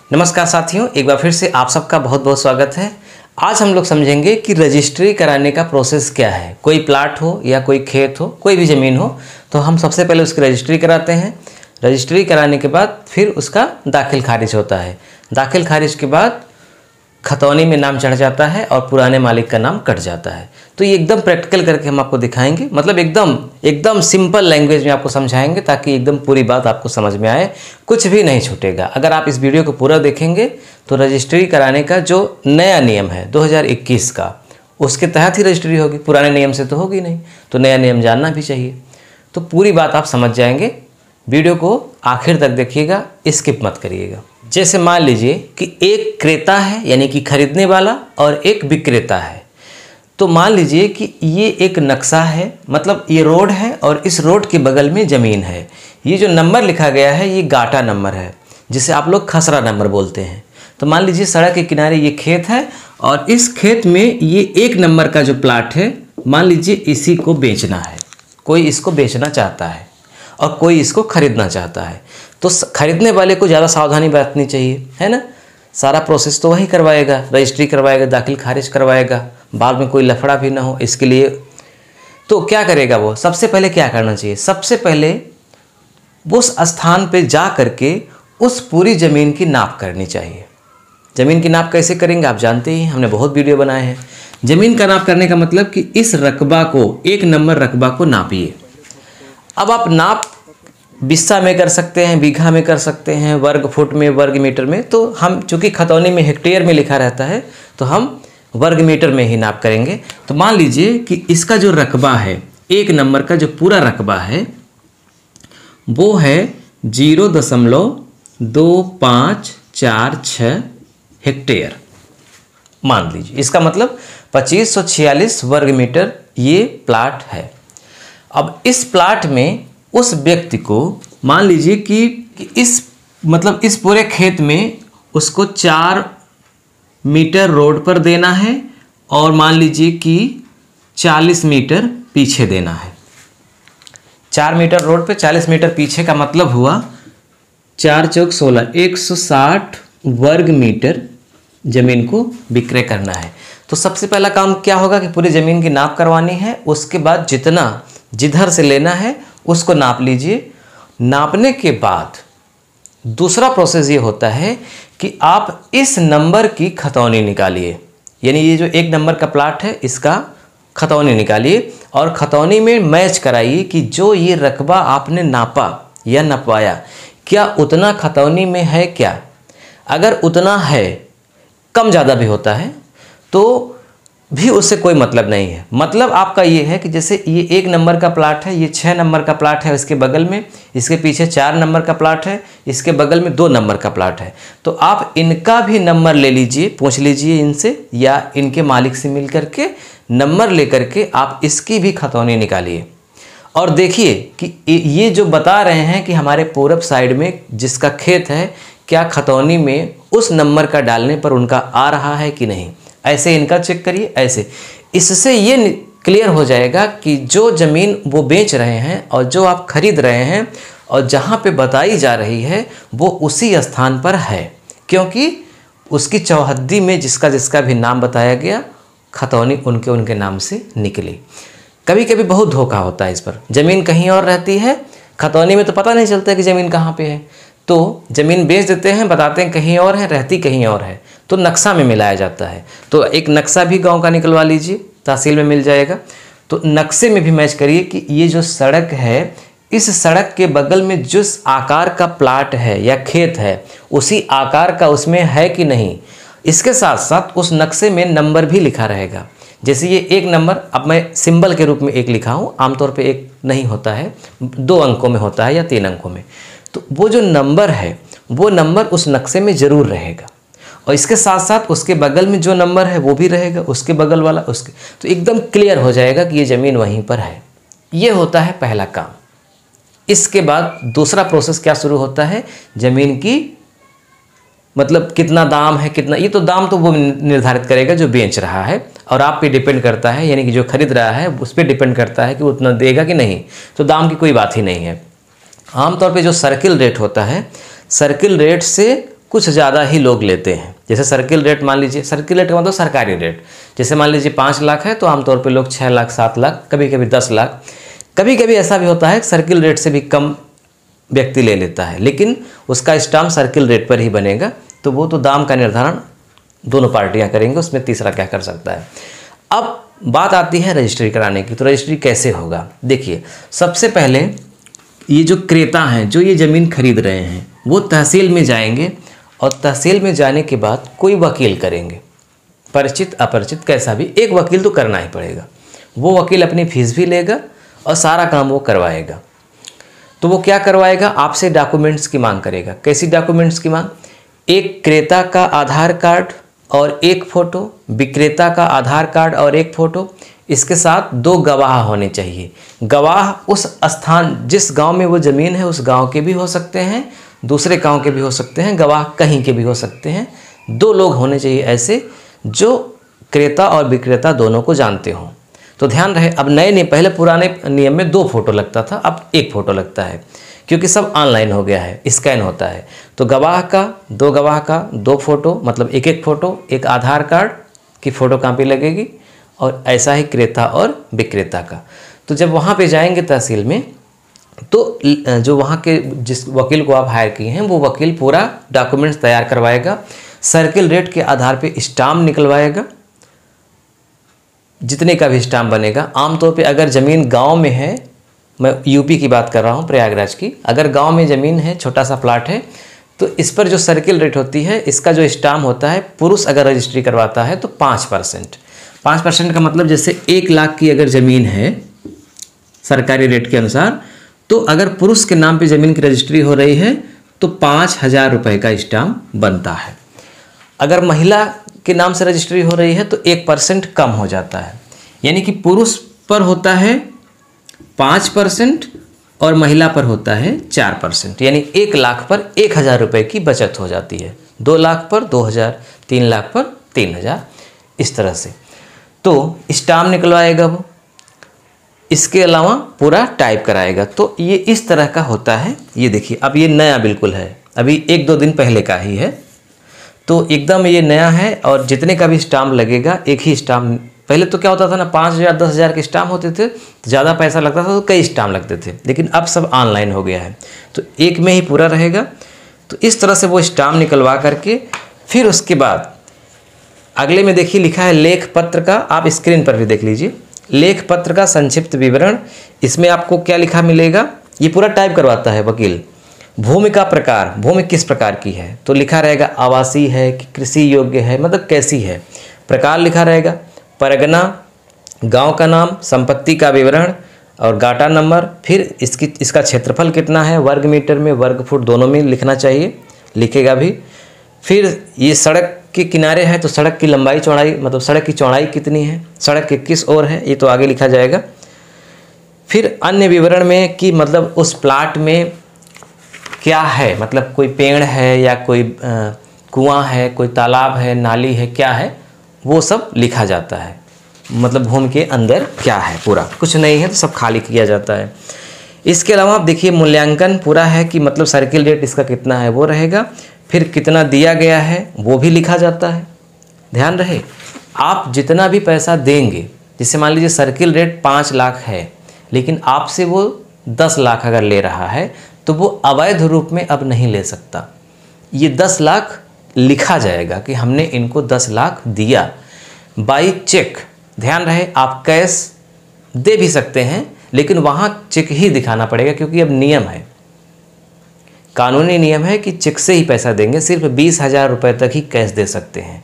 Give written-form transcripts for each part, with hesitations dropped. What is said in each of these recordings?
नमस्कार साथियों, एक बार फिर से आप सबका बहुत बहुत स्वागत है। आज हम लोग समझेंगे कि रजिस्ट्री कराने का प्रोसेस क्या है। कोई प्लाट हो या कोई खेत हो, कोई भी ज़मीन हो, तो हम सबसे पहले उसकी रजिस्ट्री कराते हैं। रजिस्ट्री कराने के बाद फिर उसका दाखिल खारिज होता है। दाखिल खारिज के बाद खतौनी में नाम चढ़ जाता है और पुराने मालिक का नाम कट जाता है। तो ये एकदम प्रैक्टिकल करके हम आपको दिखाएंगे, मतलब एकदम सिंपल लैंग्वेज में आपको समझाएंगे ताकि एकदम पूरी बात आपको समझ में आए, कुछ भी नहीं छूटेगा। अगर आप इस वीडियो को पूरा देखेंगे तो रजिस्ट्री कराने का जो नया नियम है 2021 का, उसके तहत ही रजिस्ट्री होगी, पुराने नियम से तो होगी नहीं। तो नया नियम जानना भी चाहिए, तो पूरी बात आप समझ जाएंगे। वीडियो को आखिर तक देखिएगा, स्किप मत करिएगा। जैसे मान लीजिए कि एक क्रेता है यानी कि खरीदने वाला और एक विक्रेता है। तो मान लीजिए कि ये एक नक्शा है, मतलब ये रोड है और इस रोड के बगल में ज़मीन है। ये जो नंबर लिखा गया है ये गाटा नंबर है, जिसे आप लोग खसरा नंबर बोलते हैं। तो मान लीजिए सड़क के किनारे ये खेत है और इस खेत में ये एक नंबर का जो प्लाट है, मान लीजिए इसी को बेचना है। कोई इसको बेचना चाहता है और कोई इसको खरीदना चाहता है। तो खरीदने वाले को ज़्यादा सावधानी बरतनी चाहिए, है ना। सारा प्रोसेस तो वही करवाएगा, रजिस्ट्री करवाएगा, दाखिल खारिज करवाएगा, बाद में कोई लफड़ा भी ना हो इसके लिए। तो क्या करेगा वो? सबसे पहले क्या करना चाहिए? सबसे पहले उस स्थान पे जा करके उस पूरी ज़मीन की नाप करनी चाहिए। ज़मीन की नाप कैसे करेंगे आप जानते ही, हमने बहुत वीडियो बनाए हैं। ज़मीन का नाप करने का मतलब कि इस रकबा को, एक नंबर रकबा को नापिए। अब आप नाप बिस्सा में कर सकते हैं, बीघा में कर सकते हैं, वर्ग फुट में, वर्ग मीटर में। तो हम चूँकि खतौनी में हेक्टेयर में लिखा रहता है तो हम वर्ग मीटर में ही नाप करेंगे। तो मान लीजिए कि इसका जो रकबा है, एक नंबर का जो पूरा रकबा है वो है 0.2546 हेक्टेयर मान लीजिए। इसका मतलब 2546 वर्ग मीटर ये प्लाट है। अब इस प्लाट में उस व्यक्ति को मान लीजिए कि इस पूरे खेत में उसको 4 मीटर रोड पर देना है और मान लीजिए कि 40 मीटर पीछे देना है। 4 मीटर रोड पे 40 मीटर पीछे का मतलब हुआ 4 चौक 16, 160 वर्ग मीटर ज़मीन को विक्रय करना है। तो सबसे पहला काम क्या होगा कि पूरी ज़मीन की नाप करवानी है। उसके बाद जिधर से लेना है उसको नाप लीजिए। नापने के बाद दूसरा प्रोसेस ये होता है कि आप इस नंबर की खतौनी निकालिए। यानी ये जो एक नंबर का प्लाट है इसका खतौनी निकालिए और खतौनी में मैच कराइए कि जो ये रकबा आपने नापा या नपवाया, क्या उतना खतौनी में है क्या। अगर उतना है, कम ज़्यादा भी होता है तो भी उससे कोई मतलब नहीं है। मतलब आपका ये है कि जैसे ये एक नंबर का प्लाट है, ये 6 नंबर का प्लाट है, इसके बगल में, इसके पीछे 4 नंबर का प्लाट है, इसके बगल में 2 नंबर का प्लाट है। तो आप इनका भी नंबर ले लीजिए, पूछ लीजिए इनसे या इनके मालिक से मिल करके नंबर ले करके आप इसकी भी खतौनी निकालिए। और देखिए कि ये जो बता रहे हैं कि हमारे पूरब साइड में जिसका खेत है, क्या खतौनी में उस नंबर का डालने पर उनका आ रहा है कि नहीं। ऐसे इनका चेक करिए। ऐसे इससे ये क्लियर हो जाएगा कि जो ज़मीन वो बेच रहे हैं और जो आप खरीद रहे हैं और जहाँ पे बताई जा रही है वो उसी स्थान पर है, क्योंकि उसकी चौहद्दी में जिसका भी नाम बताया गया, खतौनी उनके नाम से निकली। कभी कभी बहुत धोखा होता है इस पर, ज़मीन कहीं और रहती है, खतौनी में तो पता नहीं चलता कि ज़मीन कहाँ पे है। तो ज़मीन बेच देते हैं, बताते हैं कहीं और है, रहती कहीं और है, तो नक्शा में मिलाया जाता है। तो एक नक्शा भी गांव का निकलवा लीजिए, तहसील में मिल जाएगा। तो नक्शे में भी मैच करिए कि ये जो सड़क है, इस सड़क के बगल में जिस आकार का प्लाट है या खेत है, उसी आकार का उसमें है कि नहीं। इसके साथ साथ उस नक्शे में नंबर भी लिखा रहेगा। जैसे ये एक नंबर, अब मैं सिंबल के रूप में एक लिखा हूँ, आमतौर पे एक नहीं होता है, 2 अंकों में होता है या 3 अंकों में। तो वो जो नंबर है वो नंबर उस नक्शे में ज़रूर रहेगा और इसके साथ साथ उसके बगल में जो नंबर है वो भी रहेगा, उसके बगल वाला उसके। तो एकदम क्लियर हो जाएगा कि ये ज़मीन वहीं पर है। ये होता है पहला काम। इसके बाद दूसरा प्रोसेस क्या शुरू होता है, ज़मीन की मतलब कितना दाम है, कितना, ये तो दाम तो वो निर्धारित करेगा जो बेच रहा है और आप पे डिपेंड करता है, यानी कि जो खरीद रहा है उस पर डिपेंड करता है कि वो उतना देगा कि नहीं। तो दाम की कोई बात ही नहीं है। आमतौर पे जो सर्किल रेट होता है, सर्किल रेट से कुछ ज़्यादा ही लोग लेते हैं। जैसे सर्किल रेट मान लीजिए, सर्किल रेट का मतलब सरकारी रेट, जैसे मान लीजिए 5 लाख है तो आमतौर पे लोग 6 लाख 7 लाख, कभी कभी 10 लाख, कभी कभी ऐसा भी होता है सर्किल रेट से भी कम व्यक्ति ले लेता है, लेकिन उसका स्टाम्प सर्किल रेट पर ही बनेगा। तो वो तो दाम का निर्धारण दोनों पार्टियां करेंगे, उसमें तीसरा क्या कर सकता है। अब बात आती है रजिस्ट्री कराने की। तो रजिस्ट्री कैसे होगा, देखिए सबसे पहले ये जो क्रेता हैं जो ये ज़मीन खरीद रहे हैं वो तहसील में जाएंगे और तहसील में जाने के बाद कोई वकील करेंगे, परिचित अपरिचित कैसा भी, एक वकील तो करना ही पड़ेगा। वो वकील अपनी फीस भी लेगा और सारा काम वो करवाएगा। तो वो क्या करवाएगा, आपसे डॉक्यूमेंट्स की मांग करेगा। कैसी डॉक्यूमेंट्स की मांग, एक क्रेता का आधार कार्ड और एक फ़ोटो, विक्रेता का आधार कार्ड और एक फ़ोटो, इसके साथ 2 गवाह होने चाहिए। गवाह उस स्थान जिस गांव में वो ज़मीन है उस गांव के भी हो सकते हैं, दूसरे गांव के भी हो सकते हैं, गवाह कहीं के भी हो सकते हैं। 2 लोग होने चाहिए ऐसे जो क्रेता और विक्रेता दोनों को जानते हों। तो ध्यान रहे, अब नए ने पहले पुराने नियम में 2 फोटो लगता था, अब 1 फोटो लगता है क्योंकि सब ऑनलाइन हो गया है, स्कैन होता है। तो गवाह का 2 फोटो, मतलब एक फ़ोटो, एक आधार कार्ड की फ़ोटो कॉपी लगेगी और ऐसा ही क्रेता और विक्रेता का। तो जब वहाँ पे जाएंगे तहसील में तो जो वहाँ के जिस वकील को आप हायर किए हैं वो वकील पूरा डॉक्यूमेंट्स तैयार करवाएगा, सर्किल रेट के आधार पे स्टाम्प निकलवाएगा, जितने का भी स्टाम्प बनेगा। आमतौर पे अगर ज़मीन गांव में है, मैं यूपी की बात कर रहा हूँ, प्रयागराज की, अगर गांव में ज़मीन है, छोटा सा प्लाट है, तो इस पर जो सर्किल रेट होती है इसका जो स्टाम्प होता है, पुरुष अगर रजिस्ट्री करवाता है तो 5%। 5% का मतलब जैसे 1 लाख की अगर ज़मीन है सरकारी रेट के अनुसार, तो अगर पुरुष के नाम पे ज़मीन की रजिस्ट्री हो रही है तो 5,000 रुपये का स्टाम्प बनता है। अगर महिला के नाम से रजिस्ट्री हो रही है तो 1% कम हो जाता है, यानी कि पुरुष पर होता है 5% और महिला पर होता है 4%, यानी 1 लाख पर 1,000 रुपये की बचत हो जाती है, 2 लाख पर 2,000, 3 लाख पर 3,000, इस तरह से। तो स्टाम्प निकलवाएगा वो, इसके अलावा पूरा टाइप कराएगा। तो ये इस तरह का होता है। ये देखिए अब ये नया बिल्कुल है, अभी 1-2 दिन पहले का ही है, तो एकदम ये नया है। और जितने का भी स्टाम्प लगेगा, एक ही स्टाम्प, पहले तो क्या होता था ना, 5,000 10,000 के स्टाम्प होते थे, तो ज़्यादा पैसा लगता था तो कई स्टाम्प लगते थे, लेकिन अब सब ऑनलाइन हो गया है तो एक में ही पूरा रहेगा। तो इस तरह से वो स्टाम्प निकलवा करके फिर उसके बाद अगले में देखिए लिखा है लेख पत्र का, आप स्क्रीन पर भी देख लीजिए, लेख पत्र का संक्षिप्त विवरण। इसमें आपको क्या लिखा मिलेगा, ये पूरा टाइप करवाता है वकील। भूमि का प्रकार, भूमि किस प्रकार की है, तो लिखा रहेगा आवासीय है कि कृषि योग्य है, मतलब कैसी है। प्रकार लिखा रहेगा, परगना, गांव का नाम, संपत्ति का विवरण और गाटा नंबर, फिर इसका क्षेत्रफल कितना है, वर्ग मीटर में, वर्ग फुट दोनों में लिखना चाहिए, लिखेगा भी। फिर ये सड़क के किनारे है तो सड़क की लंबाई चौड़ाई, मतलब सड़क की चौड़ाई कितनी है, सड़क के किस ओर है, ये तो आगे लिखा जाएगा। फिर अन्य विवरण में कि मतलब उस प्लाट में क्या है, मतलब कोई पेड़ है या कोई कुआं है, कोई तालाब है, नाली है, क्या है, वो सब लिखा जाता है। मतलब भूमि के अंदर क्या है, पूरा कुछ नहीं है तो सब खाली किया जाता है। इसके अलावा आप देखिए मूल्यांकन पूरा है कि मतलब सर्किल रेट इसका कितना है वो रहेगा, फिर कितना दिया गया है वो भी लिखा जाता है। ध्यान रहे, आप जितना भी पैसा देंगे, जैसे मान लीजिए सर्किल रेट 5 लाख है, लेकिन आपसे वो 10 लाख अगर ले रहा है तो वो अवैध रूप में अब नहीं ले सकता। ये 10 लाख लिखा जाएगा कि हमने इनको 10 लाख दिया बाई चेक। ध्यान रहे, आप कैश दे भी सकते हैं, लेकिन वहाँ चेक ही दिखाना पड़ेगा, क्योंकि अब नियम है, कानूनी नियम है कि चेक से ही पैसा देंगे, सिर्फ 20,000 रुपये तक ही कैश दे सकते हैं।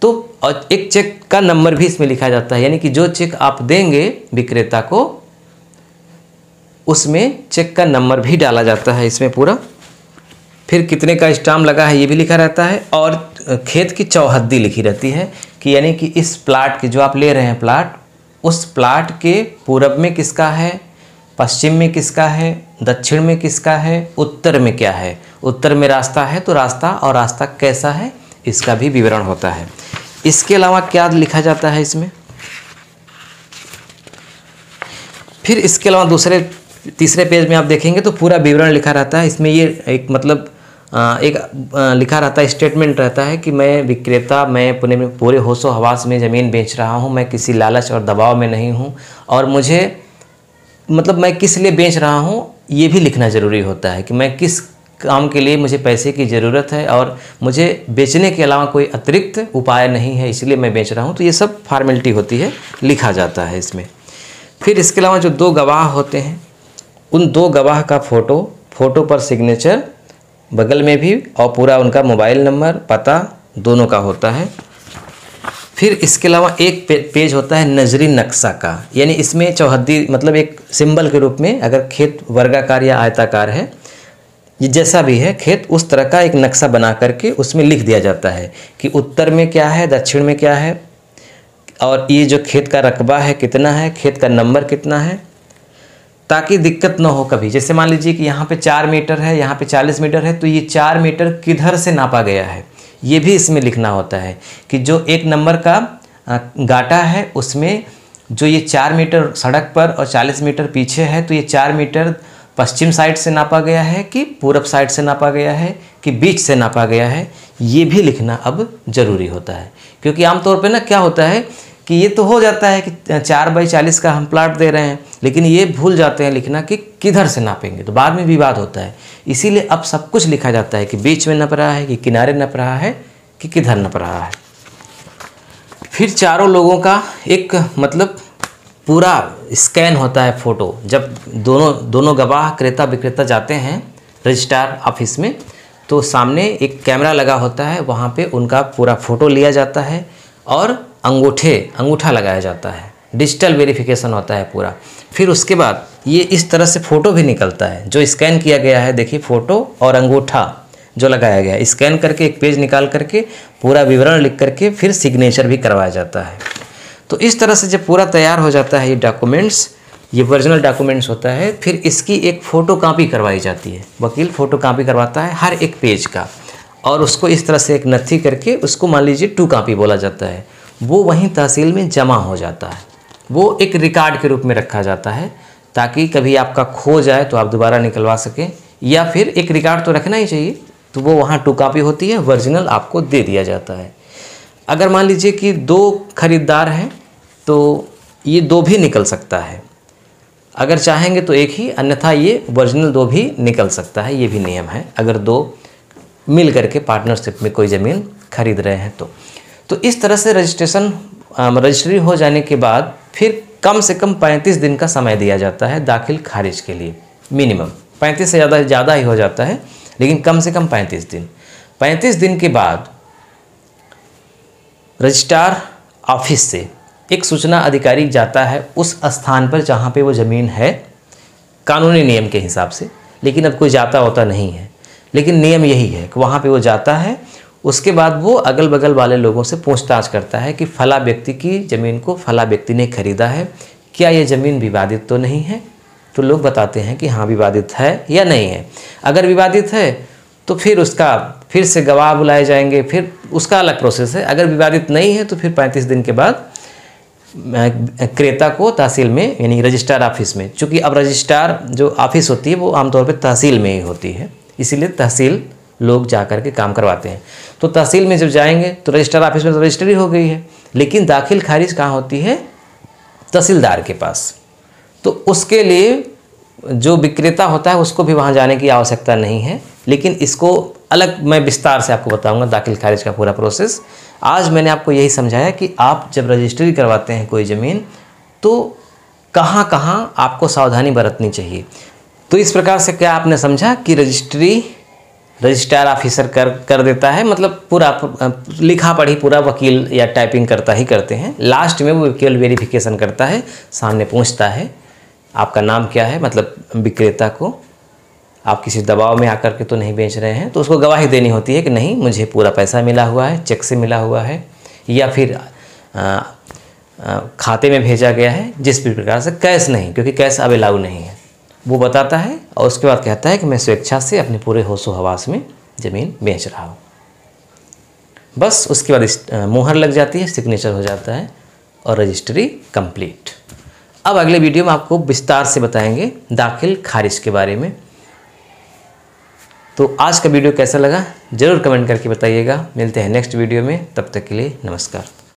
तो और एक चेक का नंबर भी इसमें लिखा जाता है, यानी कि जो चेक आप देंगे विक्रेता को, उसमें चेक का नंबर भी डाला जाता है इसमें पूरा। फिर कितने का स्टाम्प लगा है ये भी लिखा रहता है, और खेत की चौहद्दी लिखी रहती है कि यानी कि इस प्लाट की, जो आप ले रहे हैं प्लाट, उस प्लाट के पूरब में किसका है, पश्चिम में किसका है, दक्षिण में किसका है, उत्तर में क्या है। उत्तर में रास्ता है तो रास्ता, और रास्ता कैसा है इसका भी विवरण होता है। इसके अलावा क्या लिखा जाता है इसमें, फिर इसके अलावा तीसरे पेज में आप देखेंगे तो पूरा विवरण लिखा रहता है। इसमें ये एक मतलब लिखा रहता है, स्टेटमेंट रहता है कि मैं विक्रेता, मैं पूरे होशो हवास में ज़मीन बेच रहा हूँ, मैं किसी लालच और दबाव में नहीं हूँ, और मुझे मतलब मैं किस लिए बेच रहा हूँ ये भी लिखना ज़रूरी होता है कि मैं किस काम के लिए मुझे पैसे की ज़रूरत है और मुझे बेचने के अलावा कोई अतिरिक्त उपाय नहीं है, इसलिए मैं बेच रहा हूँ। तो ये सब फॉर्मेलिटी होती है, लिखा जाता है इसमें। फिर इसके अलावा जो 2 गवाह होते हैं, उन 2 गवाह का फ़ोटो पर सिग्नेचर बगल में भी, और पूरा उनका मोबाइल नंबर, पता दोनों का होता है। फिर इसके अलावा एक पेज होता है नजरी नक्शा का, यानी इसमें चौहद्दी मतलब एक सिंबल के रूप में, अगर खेत वर्गाकार या आयताकार है, ये जैसा भी है खेत, उस तरह का एक नक्शा बना करके उसमें लिख दिया जाता है कि उत्तर में क्या है, दक्षिण में क्या है, और ये जो खेत का रकबा है कितना है, खेत का नंबर कितना है, ताकि दिक्कत ना हो कभी। जैसे मान लीजिए कि यहाँ पे 4 मीटर है, यहाँ पे 40 मीटर है, तो ये 4 मीटर किधर से नापा गया है ये भी इसमें लिखना होता है कि जो 1 नंबर का गाटा है उसमें जो ये 4 मीटर सड़क पर और 40 मीटर पीछे है, तो ये 4 मीटर पश्चिम साइड से नापा गया है कि पूरब साइड से नापा गया है कि बीच से नापा गया है, ये भी लिखना अब ज़रूरी होता है। क्योंकि आमतौर पे ना क्या होता है कि ये तो हो जाता है कि 4x40 का हम प्लाट दे रहे हैं, लेकिन ये भूल जाते हैं लिखना कि किधर से नापेंगे, तो बाद में विवाद होता है। इसीलिए अब सब कुछ लिखा जाता है कि बीच में नप रहा है कि किनारे नप रहा है कि किधर नप रहा है। फिर चारों लोगों का एक मतलब पूरा स्कैन होता है फ़ोटो। जब दोनों गवाह क्रेता विक्रेता जाते हैं रजिस्ट्रार ऑफिस में, तो सामने एक कैमरा लगा होता है, वहाँ पे उनका पूरा फ़ोटो लिया जाता है और अंगूठा लगाया जाता है, डिजिटल वेरिफिकेशन होता है पूरा। फिर उसके बाद ये इस तरह से फ़ोटो भी निकलता है जो स्कैन किया गया है। देखिए फ़ोटो और अंगूठा जो लगाया गया है, स्कैन करके एक पेज निकाल करके पूरा विवरण लिख करके फिर सिग्नेचर भी करवाया जाता है। तो इस तरह से जब पूरा तैयार हो जाता है ये डॉक्यूमेंट्स, ये ओरिजिनल डॉक्यूमेंट्स होता है, फिर इसकी एक फ़ोटो कापी करवाई जाती है। वकील फ़ोटो कापी करवाता है हर एक पेज का, और उसको इस तरह से एक नत्थी करके, उसको मान लीजिए 2 कापी बोला जाता है, वो वहीं तहसील में जमा हो जाता है। वो एक रिकॉर्ड के रूप में रखा जाता है ताकि कभी आपका खो जाए तो आप दोबारा निकलवा सकें, या फिर एक रिकॉर्ड तो रखना ही चाहिए, तो वो वहाँ 2 कापी होती है, ओरिजिनल आपको दे दिया जाता है। अगर मान लीजिए कि 2 खरीदार हैं तो ये 2 भी निकल सकता है, अगर चाहेंगे तो 1 ही, अन्यथा ये ओरिजिनल 2 भी निकल सकता है, ये भी नियम है अगर 2 मिल करके पार्टनरशिप में कोई ज़मीन खरीद रहे हैं तो इस तरह से रजिस्ट्री हो जाने के बाद फिर कम से कम 35 दिन का समय दिया जाता है दाखिल खारिज के लिए। मिनिमम 35 से ज़्यादा ही हो जाता है, लेकिन कम से कम 35 दिन। 35 दिन के बाद रजिस्ट्रार ऑफिस से एक सूचना अधिकारी जाता है उस स्थान पर जहाँ पे वो ज़मीन है, कानूनी नियम के हिसाब से, लेकिन अब कोई जाता होता नहीं है, लेकिन नियम यही है कि वहाँ पे वो जाता है। उसके बाद वो अगल बगल वाले लोगों से पूछताछ करता है कि फला व्यक्ति की ज़मीन को फला व्यक्ति ने खरीदा है, क्या ये ज़मीन विवादित तो नहीं है? तो लोग बताते हैं कि हाँ विवादित है या नहीं है। अगर विवादित है तो फिर से गवाह बुलाए जाएंगे, फिर उसका अलग प्रोसेस है। अगर विवादित नहीं है तो फिर 35 दिन के बाद क्रेता को तहसील में यानी रजिस्ट्रार ऑफिस में, चूँकि अब रजिस्ट्रार जो ऑफिस होती है वो आमतौर पर तहसील में ही होती है, इसीलिए तहसील लोग जा कर के काम करवाते हैं। तो तहसील में जब जाएंगे तो रजिस्ट्रार ऑफिस में तो रजिस्ट्री हो गई है, लेकिन दाखिल खारिज कहाँ होती है? तहसीलदार के पास। तो उसके लिए जो विक्रेता होता है उसको भी वहाँ जाने की आवश्यकता नहीं है, लेकिन इसको अलग मैं विस्तार से आपको बताऊंगा दाखिल खारिज का पूरा प्रोसेस। आज मैंने आपको यही समझाया कि आप जब रजिस्ट्री करवाते हैं कोई ज़मीन तो कहाँ कहाँ आपको सावधानी बरतनी चाहिए। तो इस प्रकार से क्या आपने समझा कि रजिस्ट्रार ऑफिसर कर देता है, मतलब पूरा लिखा पढ़ी पूरा वकील या टाइपिंग करता ही करते हैं। लास्ट में वो वकील वेरिफिकेशन करता है, सामने पूछता है आपका नाम क्या है, मतलब विक्रेता को आप किसी दबाव में आकर के तो नहीं बेच रहे हैं, तो उसको गवाही देनी होती है कि नहीं मुझे पूरा पैसा मिला हुआ है, चेक से मिला हुआ है या फिर खाते में भेजा गया है, जिस भी प्रकार से कैश नहीं, क्योंकि कैश अब अलाउ नहीं है, वो बताता है। और उसके बाद कहता है कि मैं स्वेच्छा से अपने पूरे होशो हवास में ज़मीन बेच रहा हूँ। बस उसके बाद मुहर लग जाती है, सिग्नेचर हो जाता है और रजिस्ट्री कंप्लीट। अब अगले वीडियो में आपको विस्तार से बताएंगे दाखिल खारिज के बारे में। तो तो आज का वीडियो कैसा लगा ज़रूर कमेंट करके बताइएगा। मिलते हैं नेक्स्ट वीडियो में, तब तक के लिए नमस्कार।